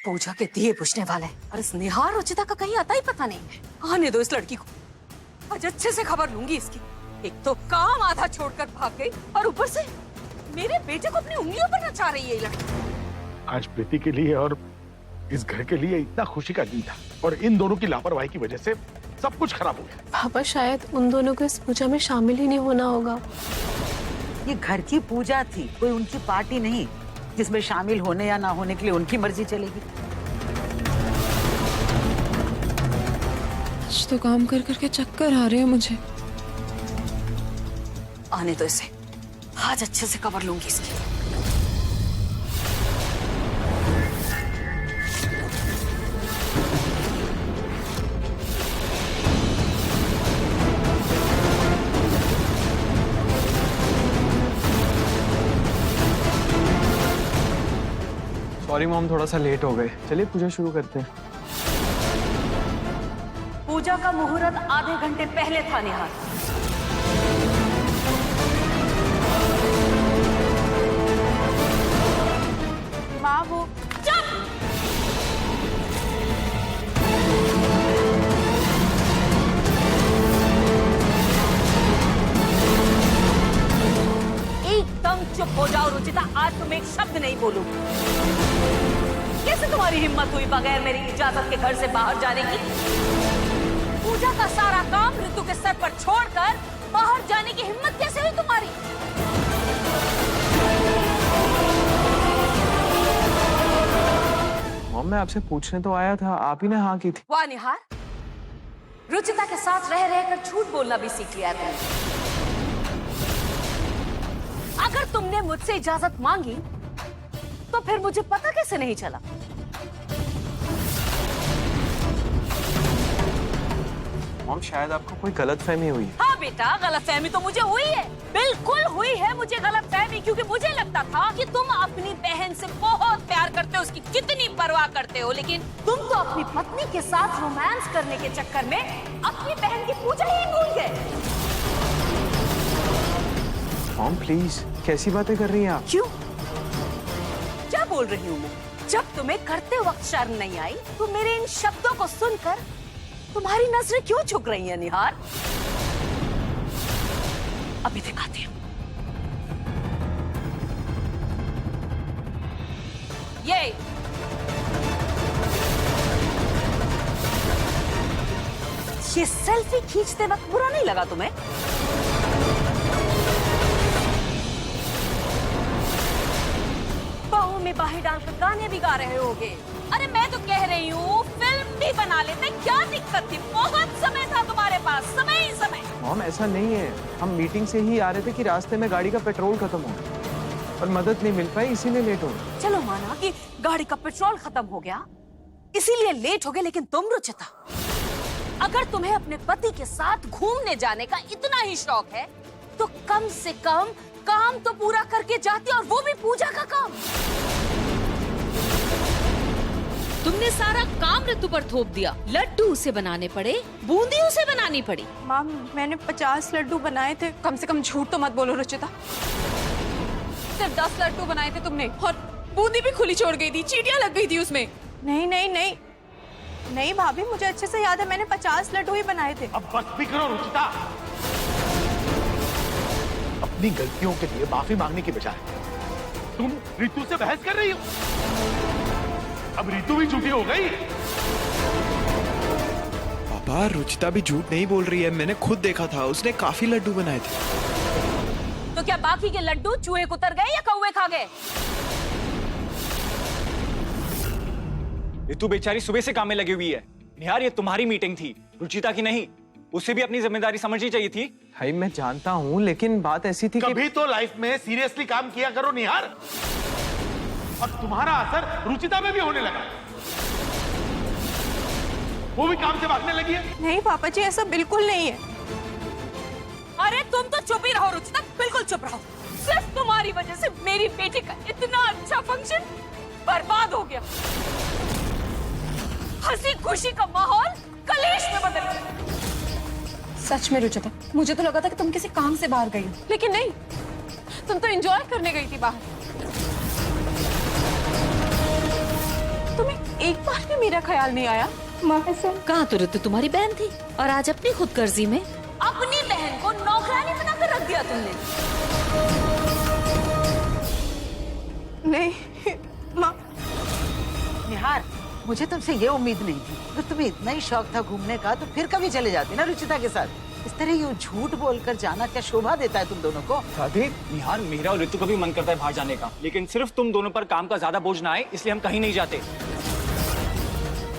पूजा के दिए बुझने वाले। और इस निहार रुचिता का कहीं आता ही पता नहीं। आने दो इस लड़की को, आज अच्छे से खबर लूंगी इसकी। एक तो काम आधा छोड़कर भाग गई और ऊपर से मेरे बेटे को अपनी उंगलियों पर नचा रही है ये लड़की। आज प्रीति के लिए और इस घर के लिए इतना खुशी का दिन था और इन दोनों की लापरवाही की वजह से सब कुछ खराब हो गया। पापा शायद उन दोनों को इस पूजा में शामिल ही नहीं होना होगा। ये घर की पूजा थी, कोई उनकी पार्टी नहीं जिसमें शामिल होने या ना होने के लिए उनकी मर्जी चलेगी। आज तो काम कर करके चक्कर आ रहे हैं मुझे। आने दो इसे, आज अच्छे से खबर लूंगी इसकी। सॉरी मॉम, थोड़ा सा लेट हो गए। चलिए पूजा शुरू करते हैं। पूजा का मुहूर्त आधे घंटे पहले था निहार। माँ वो एकदम चुप हो जाओ रुचिता, आज तुम एक शब्द नहीं बोलोगी। कैसे तुम्हारी हिम्मत हुई बगैर मेरी इजाजत के घर से बाहर जाने की? पूजा का सारा काम ऋतु के सर पर छोड़कर बाहर जाने की हिम्मत कैसे हुई तुम्हारी? मॉम मैं आपसे पूछने तो आया था, आप ही ने हाँ की थी। वाह निहार, रुचिता के साथ रह रहकर झूठ बोलना भी सीख लिया तुमने। अगर तुमने मुझसे इजाजत मांगी तो फिर मुझे पता कैसे नहीं चला? मॉम शायद आपको कोई गलतफहमी हुई है। हाँ बेटा, गलतफहमी तो मुझे हुई है, बिल्कुल हुई है मुझे गलतफहमी, क्योंकि मुझे लगता था कि तुम अपनी बहन से बहुत प्यार करते हो, उसकी कितनी परवाह करते हो, लेकिन तुम तो अपनी पत्नी के साथ रोमांस करने के चक्कर में अपनी बहन की पूजा ही भूल गए। मॉम प्लीज, कैसी बातें कर रही हैं आप? क्यों? क्या बोल रही हूँ मैं? जब तुम्हें करते वक्त शर्म नहीं आई तो मेरे इन शब्दों को सुनकर तुम्हारी नजरें क्यों झुक रही हैं निहार? अभी दिखाती हूँ। ये सेल्फी खींचते वक्त बुरा नहीं लगा तुम्हें? बाहों में बाहें डालकर गाने भी गा रहे होगे। अरे मैं तो कह रही हूँ फिल्म भी बना लेते, क्या दिक्कत थी? बहुत समय था तुम्हारे पास, समय ही समय। मॉम ऐसा नहीं है, हम मीटिंग से ही आ रहे थे कि रास्ते में गाड़ी का पेट्रोल खत्म हो गया और मदद नहीं मिल पाई, इसीलिए लेट हो गए। चलो माना कि गाड़ी का पेट्रोल खत्म हो गया इसीलिए लेट हो गए, लेकिन तुम रुचिता, अगर तुम्हें अपने पति के साथ घूमने जाने का इतना ही शौक है तो कम से कम काम तो पूरा करके जाती, और वो भी पूजा का काम। तुमने सारा काम ऋतु पर थोप दिया। लड्डू उसे बनाने पड़े, बूंदी उसे बनानी पड़ी। माँ मैंने 50 लड्डू बनाए थे। कम से कम झूठ तो मत बोलो रुचिता। सिर्फ 10 लड्डू बनाए थे तुमने और बूंदी भी खुली छोड़ गई थी, चींटियां लग गई थी उसमें। नहीं नहीं नहीं नहीं भाभी, मुझे अच्छे से याद है, मैंने 50 लड्डू ही बनाए थे। अब बस भी करो रुचिता। अपनी गलतियों के लिए माफी मांगने के बजाय तुम ऋतु से बहस कर रही हो। अब ऋतु भी झूठी हो गई। पापा रुचिता भी झूठ नहीं बोल रही है, मैंने खुद देखा था, उसने काफी लड्डू बनाए थे। तो क्या बाकी के लड्डू चूहे को उतर गए या कौवे खा गए? ऋतु बेचारी सुबह से काम में लगी हुई है। निहार ये तुम्हारी मीटिंग थी, रुचिता की नहीं। उसे भी अपनी जिम्मेदारी समझनी चाहिए थी। भाई मैं जानता हूँ, लेकिन बात ऐसी थी कभी तो लाइफ में सीरियसली काम किया करो निहार। और तुम्हारा असर रुचिता में भी होने लगा, वो भी काम से भागने लगी है। नहीं पापा जी, ऐसा बिल्कुल नहीं है। अरे तुम तो चुप ही रहो रुचिता, बिल्कुल चुप रहो। सिर्फ तुम्हारी वजह से मेरी बेटी का इतना अच्छा फंक्शन बर्बाद हो गया। हंसी खुशी का माहौल कलेश में बदल गया। सच में रुचिता, मुझे तो लगा था कि तुम किसी काम से बाहर गई हो, लेकिन नहीं, तुम तो एंजॉय करने गई थी बाहर। तुम्हें एक बार भी मेरा ख्याल नहीं आया? कहाँ तो ऋतु तुम्हारी बहन थी और आज अपनी खुदगर्जी में अपनी बहन को नौकरानी बनाकर रख दिया तुमने। नहीं माँ, निहार, मुझे तुमसे ये उम्मीद नहीं थी। अगर तुम्हें इतना ही शौक था घूमने का तो फिर कभी चले जाते ना रुचिता के साथ। इस तरह यूं झूठ बोलकर जाना क्या शोभा देता है तुम दोनों को? दादी, निहार, मेरा और ऋतु का भी मन करता है बाहर जाने का, लेकिन सिर्फ तुम दोनों पर काम का ज्यादा बोझ ना आए इसलिए हम कहीं नहीं जाते।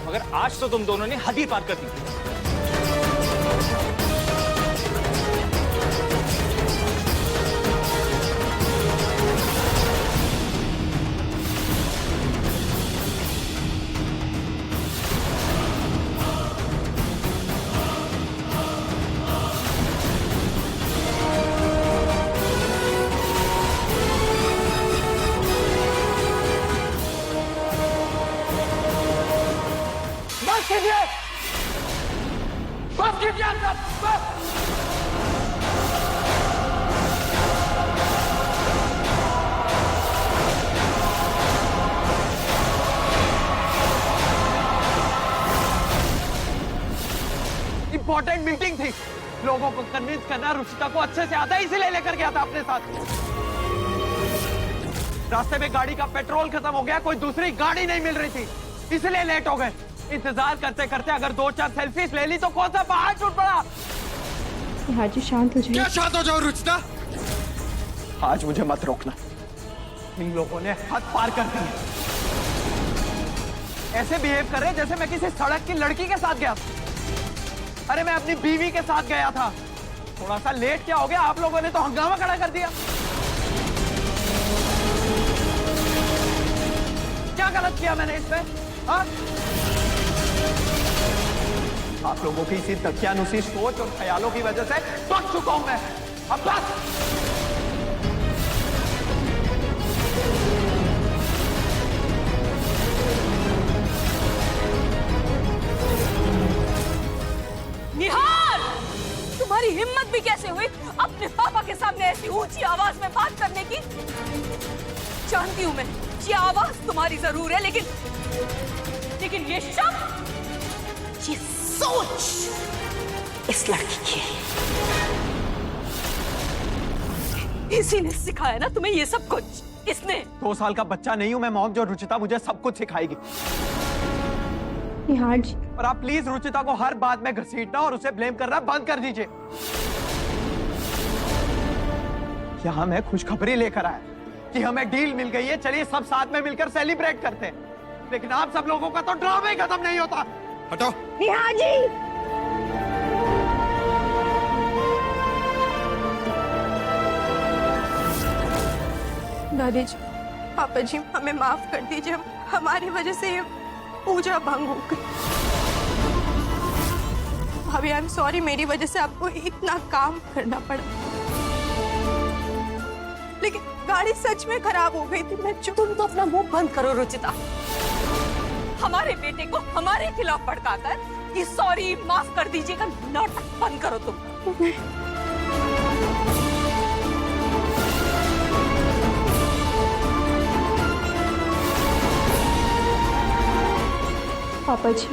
मगर आज तो तुम दोनों ने हद ही पार कर दी। बस कीजिए आप सब, बस। इंपॉर्टेंट मीटिंग थी। लोगों को कन्विंस करना रुचिता को अच्छे से आता है, इसीलिए लेकर गया था अपने साथ। रास्ते में गाड़ी का पेट्रोल खत्म हो गया, कोई दूसरी गाड़ी नहीं मिल रही थी, इसलिए लेट हो गए। इंतजार करते करते अगर 2-4 सेल्फीज ले ली तो कौन सा पहाड़ टूट पड़ा। निहार जी शांत हो जाइए। क्या शांत हो जाओ रुचिता? आज मुझे मत रोकना, इन लोगों ने हद पार कर दी है। ऐसे बिहेव कर रहे जैसे मैं किसी सड़क की लड़की के साथ गया था। अरे मैं अपनी बीवी के साथ गया था। थोड़ा सा लेट क्या हो गया, आप लोगों ने तो हंगामा खड़ा कर दिया। क्या गलत किया मैंने इसमें? हाँ? आप लोगों की इसी दकियानुसी सोच और ख्यालों की वजह से पक चुका हूं मैं। अब बस। निहार, तुम्हारी हिम्मत भी कैसे हुई अपने पापा के सामने ऐसी ऊंची आवाज में बात करने की? जानती हूं मैं, ये आवाज तुम्हारी जरूर है, लेकिन ये शब्द, ये सोच इस लड़की की है। इसी ने सिखाया ना तुम्हें ये सब कुछ? इसने? 2 साल का बच्चा नहीं हूं मैं मॉम, जो रुचिता मुझे सब कुछ सिखाएगी। निहार जी, और आप प्लीज रुचिता को हर बात में घसीटना और उसे ब्लेम करना बंद कर दीजिए। यहां मैं खुशखबरी लेकर आया कि हमें डील मिल गई है, चलिए सब साथ में मिलकर सेलिब्रेट करते हैं। लेकिन आप सब लोगों का तो ड्रामा ही खत्म नहीं होता। हटाओ। निहार जी, दादी जी, पापा जी, हमें माफ कर दीजिए। हमारी वजह से ये पूजा भंग हो गई। भाभी, आई एम सॉरी, मेरी वजह से आपको इतना काम करना पड़ा। लेकिन गाड़ी सच में खराब हो गई थी। मैं तुम तो अपना मुंह बंद करो रुचिता। हमारे बेटे को हमारे खिलाफ भड़काकर कि सॉरी, माफ कर दीजिएगा, नाटक बंद करो तुम। पापा जी,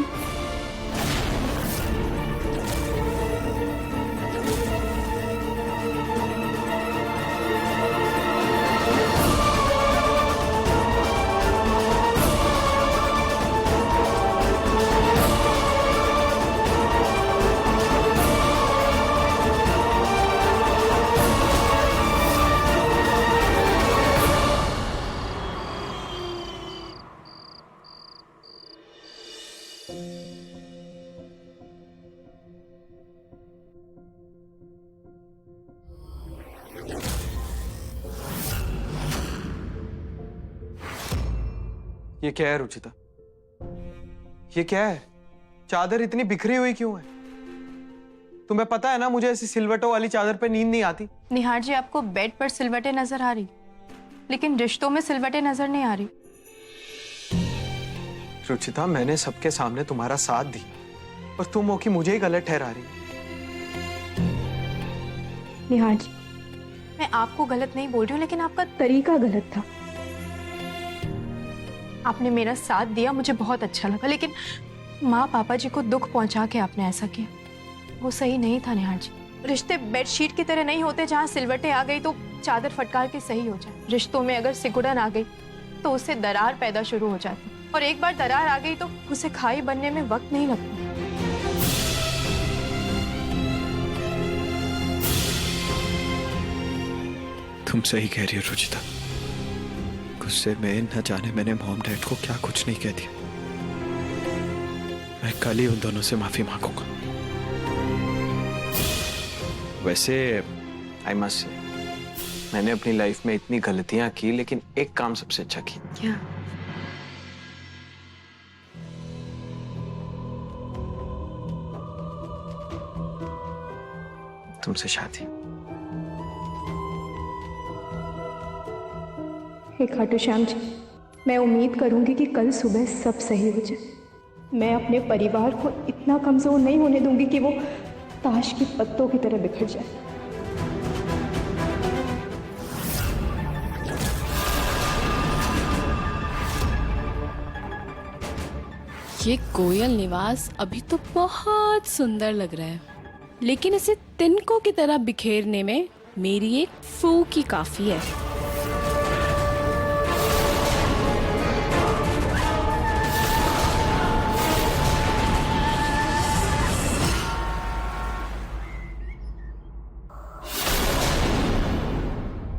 ये क्या है रुचिता? ये क्या है? चादर इतनी बिखरी हुई क्यों है? तुम्हें पता है ना, मुझे ऐसी सिलवटों वाली चादर पे नींद नहीं आती। निहार जी, आपको बेड पर सिलवटें नजर आ रही, लेकिन रिश्तों में सिलवटें नजर नहीं आ रही। रुचिता, मैंने सबके सामने तुम्हारा साथ दिया और तुम हो कि मुझे ही गलत ठहरा रही। निहार जी, मैं आपको गलत नहीं बोल रही हूँ, लेकिन आपका तरीका गलत था। आपने मेरा साथ दिया, मुझे बहुत अच्छा लगा, लेकिन माँ पापा जी को दुख पहुंचा के आपने ऐसा किया, वो सही नहीं था निहार जी। रिश्ते बेडशीट की तरह नहीं होते जहाँ सिलवटें आ गई तो चादर फटकार के सही हो जाए। रिश्तों में अगर सिकुड़न आ गई तो उससे दरार पैदा शुरू हो जाती, और एक बार दरार आ गई तो उसे खाई बनने में वक्त नहीं लगता। तुम सही कह रही हो रुचिता। गुस्से में न जाने मैंने मॉम डैड को क्या कुछ नहीं कह दिया। मैं कल ही उन दोनों से माफी मांगूंगा। वैसे आई मस्ट से मैंने अपनी लाइफ में इतनी गलतियां की, लेकिन एक काम सबसे अच्छा किया। क्या? तुमसे शादी। हे खाटू श्याम जी, मैं उम्मीद करूंगी कि कल सुबह सब सही हो जाए। मैं अपने परिवार को इतना कमजोर नहीं होने दूंगी कि वो ताश के पत्तों की तरह बिखर जाए। ये कोयल निवास अभी तो बहुत सुंदर लग रहा है, लेकिन इसे तिनकों की तरह बिखेरने में मेरी एक फूंक ही काफी है।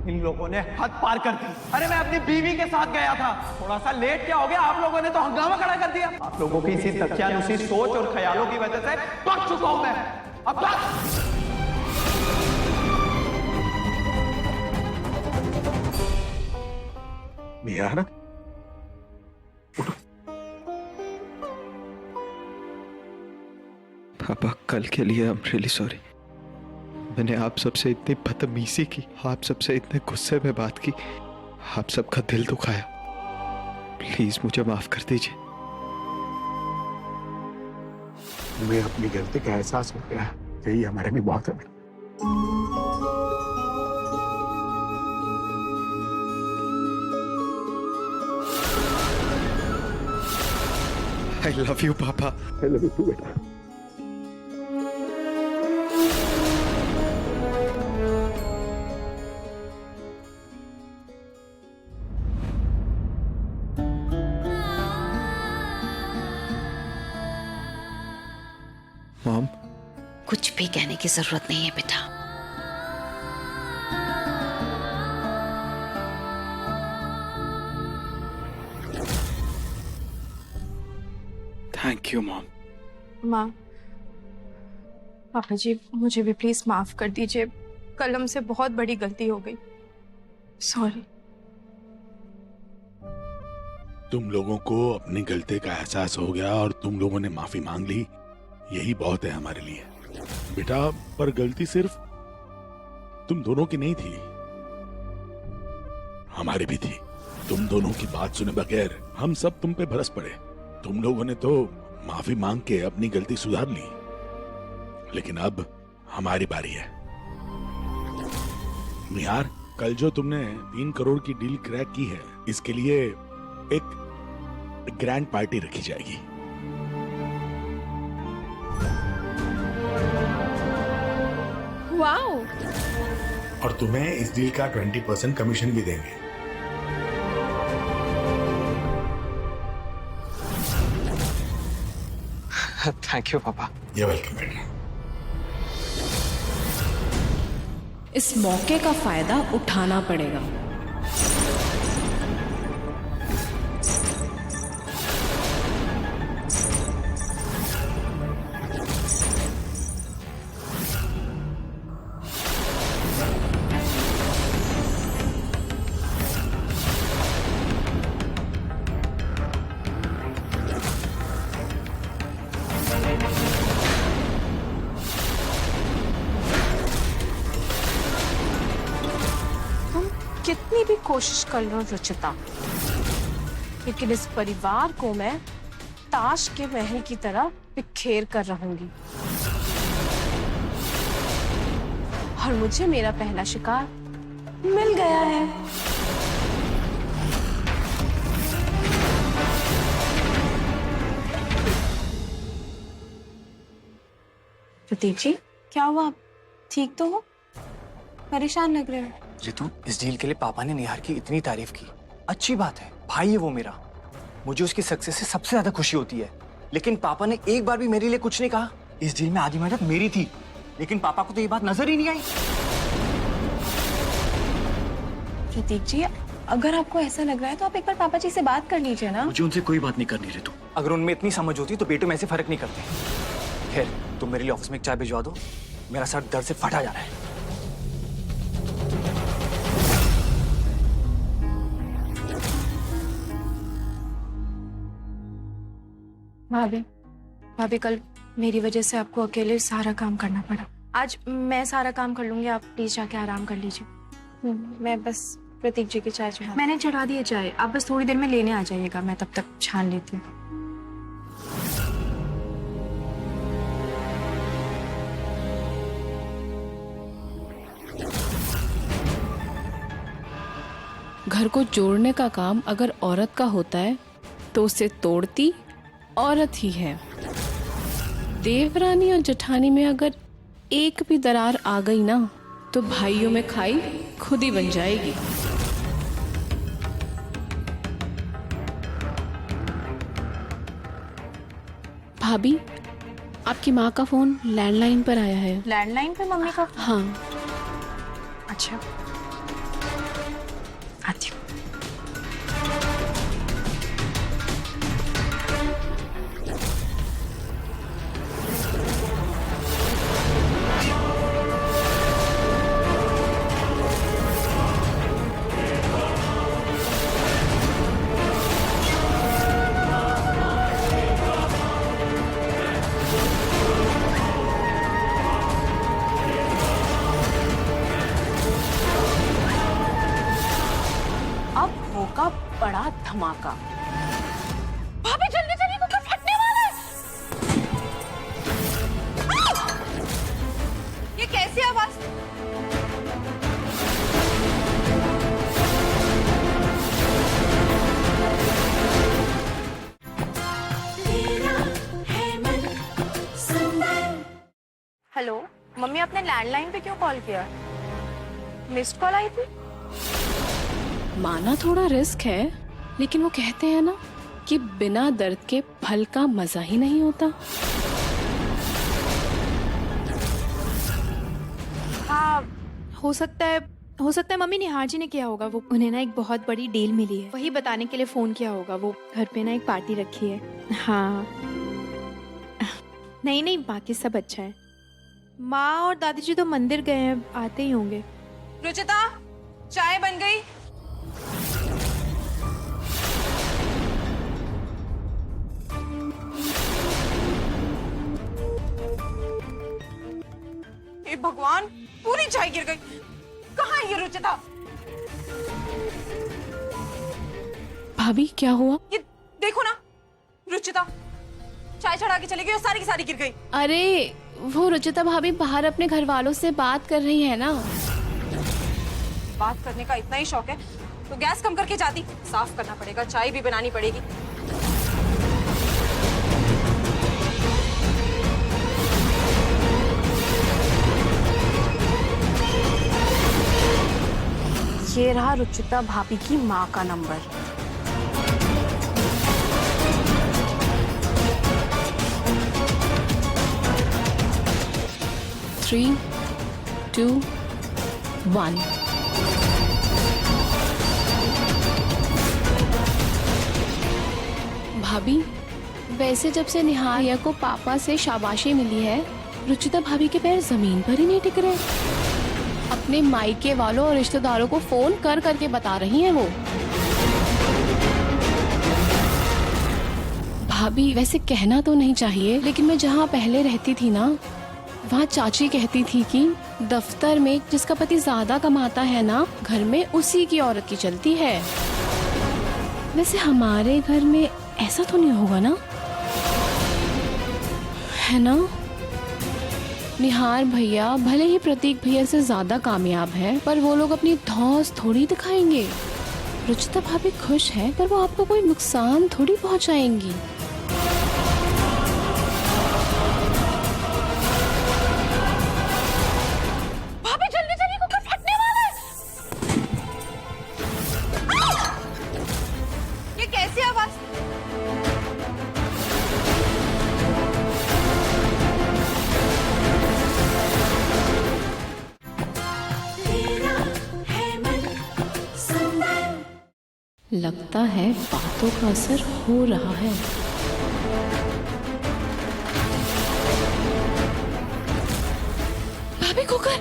इन लोगों ने हद पार कर दी। अरे मैं अपनी बीवी के साथ गया था, थोड़ा सा लेट क्या हो गया, आप लोगों ने तो हंगामा खड़ा कर दिया। आप लोगों की इसी तकियानुसी सोच और ख्यालों की वजह से पक चुका हूं मैं। अब बस। निहार, पापा कल के लिए आई एम रियली सॉरी। मैंने आप सबसे इतनी बदतमीजी की, आप सबसे इतने गुस्से में बात की, आप सबका दिल दुखाया। प्लीज मुझे माफ कर दीजिए। तुम्हें अपनी गलती का एहसास हो गया, यही हमारे भी बहुत है। आई लव यू पापा। आई लव यू टू बेटा। मॉम, कुछ भी कहने की जरूरत नहीं है बेटा। Thank you mom. माँ, पापा जी मुझे भी प्लीज माफ कर दीजिए, कल हमसे बहुत बड़ी गलती हो गई, सॉरी। तुम लोगों को अपनी गलती का एहसास हो गया और तुम लोगों ने माफी मांग ली, यही बहुत है हमारे लिए बेटा। पर गलती सिर्फ तुम दोनों की नहीं थी, हमारी भी थी। तुम दोनों की बात सुने बगैर हम सब तुम पे बरस पड़े। तुम लोगों ने तो माफी मांग के अपनी गलती सुधार ली, लेकिन अब हमारी बारी है। निहार, कल जो तुमने 3 करोड़ की डील क्रैक की है, इसके लिए एक ग्रैंड पार्टी रखी जाएगी। वाओ! और तुम्हें इस डील का 20% कमीशन भी देंगे। थैंक यू पापा। ये वेलकम बेटा। इस मौके का फायदा उठाना पड़ेगा। कितनी भी कोशिश कर लो रुचिता, लेकिन इस परिवार को मैं ताश के महल की तरह बिखेर कर रहूंगी, और मुझे मेरा पहला शिकार मिल गया है। प्रतीक जी क्या हुआ, आप ठीक तो हो? परेशान लग रहे हो। रितु, इस डील के लिए पापा ने निहार की इतनी तारीफ की, अच्छी बात है, भाई है वो मेरा, मुझे उसकी सक्सेस से सबसे ज्यादा खुशी होती है। लेकिन पापा ने एक बार भी मेरे लिए कुछ नहीं कहा। इस डील में आधी मेहनत मेरी थी, लेकिन पापा को तो ये बात नजर ही नहीं आई। प्रतीक जी अगर आपको ऐसा लग रहा है तो आप एक बार पापा जी से बात कर लीजिए ना। मुझे उनसे कोई बात नहीं करनी रितु, अगर उनमें इतनी समझ होती तो बेटों में ऐसे फर्क नहीं करते। खैर, तुम मेरे लिए ऑफिस में एक चाय भिजवा दो, मेरा सर दर्द से फटा जा रहा है। भाभी कल मेरी वजह से आपको अकेले सारा काम करना पड़ा। आज मैं सारा काम कर लूंगी, आप प्लीज जाके आराम कर लीजिए। मैं बस प्रतीक जी की चाय चढ़ा, मैंने चढ़ा दी है चाय, आप बस थोड़ी देर में लेने आ जाइएगा, मैं तब तक छान लेती हूँ। घर को जोड़ने का काम अगर औरत का होता है तो उसे तोड़ती औरत ही है। देवरानी और जेठानी में अगर एक भी दरार आ गई ना तो भाइयों में खाई खुद ही बन जाएगी। भाभी, आपकी माँ का फोन लैंडलाइन पर आया है। लैंडलाइन पे मम्मी का? हाँ। अच्छा, आती हूँ। होगा बड़ा धमाका। भाभी जल्दी चलिए, कुकर फटने वाला है। ये कैसी आवाज? हेलो मम्मी, आपने लैंडलाइन पे क्यों कॉल किया? मिस्ड कॉल आई थी। माना थोड़ा रिस्क है, लेकिन वो कहते हैं ना कि बिना दर्द के फल का मजा ही नहीं होता। हाँ हो सकता है मम्मी निहार जी ने किया होगा। वो उन्हें ना एक बहुत बड़ी डील मिली है, वही बताने के लिए फोन किया होगा। वो घर पे ना एक पार्टी रखी है। हाँ नहीं बाकी सब अच्छा है। माँ और दादी जी तो मंदिर गए हैं, आते ही होंगे। रुचिता, चाय बन गई। हे भगवान, पूरी चाय गिर गई। कहाँ है ये रुचिता? भाभी क्या हुआ? ये देखो ना, रुचिता चाय चढ़ा के चली गई और सारी की सारी गिर गई। अरे वो रुचिता भाभी बाहर अपने घर वालों से बात कर रही है ना। बात करने का इतना ही शौक है तो गैस कम करके जाती। साफ करना पड़ेगा, चाय भी बनानी पड़ेगी। ये रहा रुचिता भाभी की माँ का नंबर। थ्री, 2, 1। भाभी, वैसे जब से निहार को पापा से शाबाशी मिली है, रुचिता भाभी के पैर जमीन पर ही नहीं टिक रहे। अपने मायके वालों और रिश्तेदारों को फोन कर करके बता रही हैं वो। भाभी, वैसे कहना तो नहीं चाहिए, लेकिन मैं जहाँ पहले रहती थी ना, वहाँ चाची कहती थी कि दफ्तर में जिसका पति ज्यादा कमाता है ना, घर में उसी की औरत की चलती है। वैसे हमारे घर में ऐसा तो नहीं होगा ना, है ना? निहार भैया भले ही प्रतीक भैया से ज्यादा कामयाब है, पर वो लोग अपनी धौंस थोड़ी दिखाएंगे। रुचिता भाभी खुश है, पर वो आपको कोई नुकसान थोड़ी पहुंचाएंगी। लगता है बातों का असर हो रहा है। भाभी कुकर,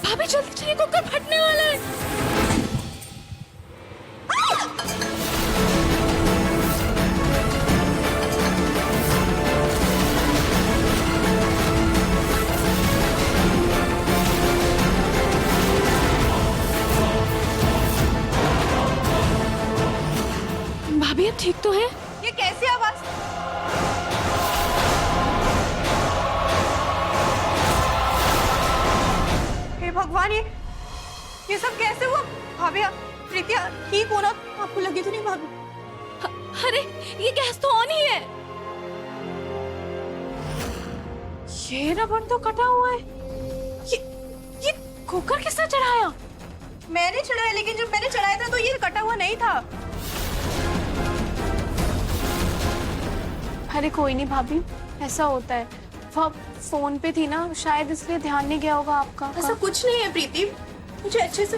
भाभी जल्दी चलिए, कुकर फटने वाला है। भाभी अब ठीक तो है? ये कैसी आवाज? हे भगवान, ये सब कैसे हुआ? भाभी प्रीति ठीक हो ना? आपको लगी तो नहीं भाभी? अरे ये गैस तो ऑन ही है। ये रबड़ तो कटा हुआ है। ये कुकर किसने चढ़ाया? मैंने चढ़ाया, लेकिन जब मैंने चढ़ाया था तो ये कटा हुआ नहीं था। अरे कोई नहीं भाभी, ऐसा होता है। वो फोन पे थी ना, शायद इसलिए ध्यान नहीं गया होगा आपका। ऐसा कुछ नहीं है प्रीति, मुझे अच्छे से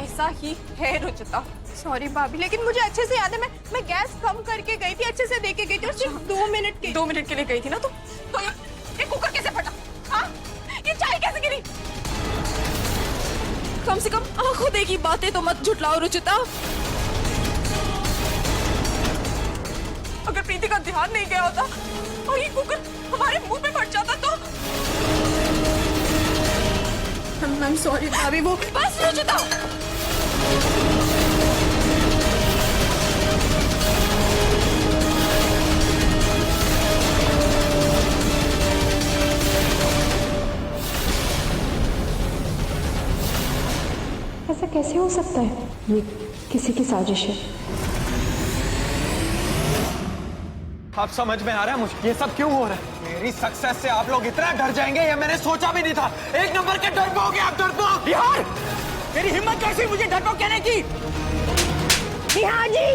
ऐसा ही है रुचिता। सॉरी भाभी, लेकिन मुझे अच्छे से याद है, मैं गैस कम करके गई थी, अच्छे से देख के गई थी, और सिर्फ 2 मिनट के लिए गई थी ना। तो ये कुकर कैसे फटा? हाँ, ये चाय कैसे गिरी? कम से कम आंखों देखी बातें तो मत झुटलाओ रुचिता। अगर प्रीति का ध्यान नहीं गया होता और ये कुकर हमारे मुंह पे फट जाता तो I'm sorry भाभी, वो बस रुचिता। ऐसा कैसे हो सकता है? ये किसी की साजिश है। अब समझ में आ रहा है मुझे ये सब क्यों हो रहा है। मेरी सक्सेस से आप लोग इतना डर जाएंगे ये मैंने सोचा भी नहीं था। एक नंबर के डरपोक आप डरपोक। बिहार, मेरी हिम्मत कैसी मुझे डरपोक कहने की? बिहार जी,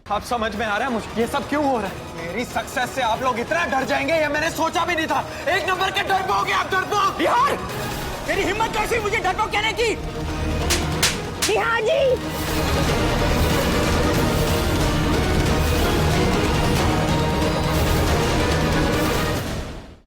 अब समझ में आ रहा है मुझे ये सब क्यों हो रहा है। मेरी सक्सेस से आप लोग इतना डर जाएंगे ये मैंने सोचा भी नहीं था। एक नंबर के डरपोक आप डरपोक। बिहार, मेरी हिम्मत कैसी मुझे डरपोक कहने की? बिहार जी।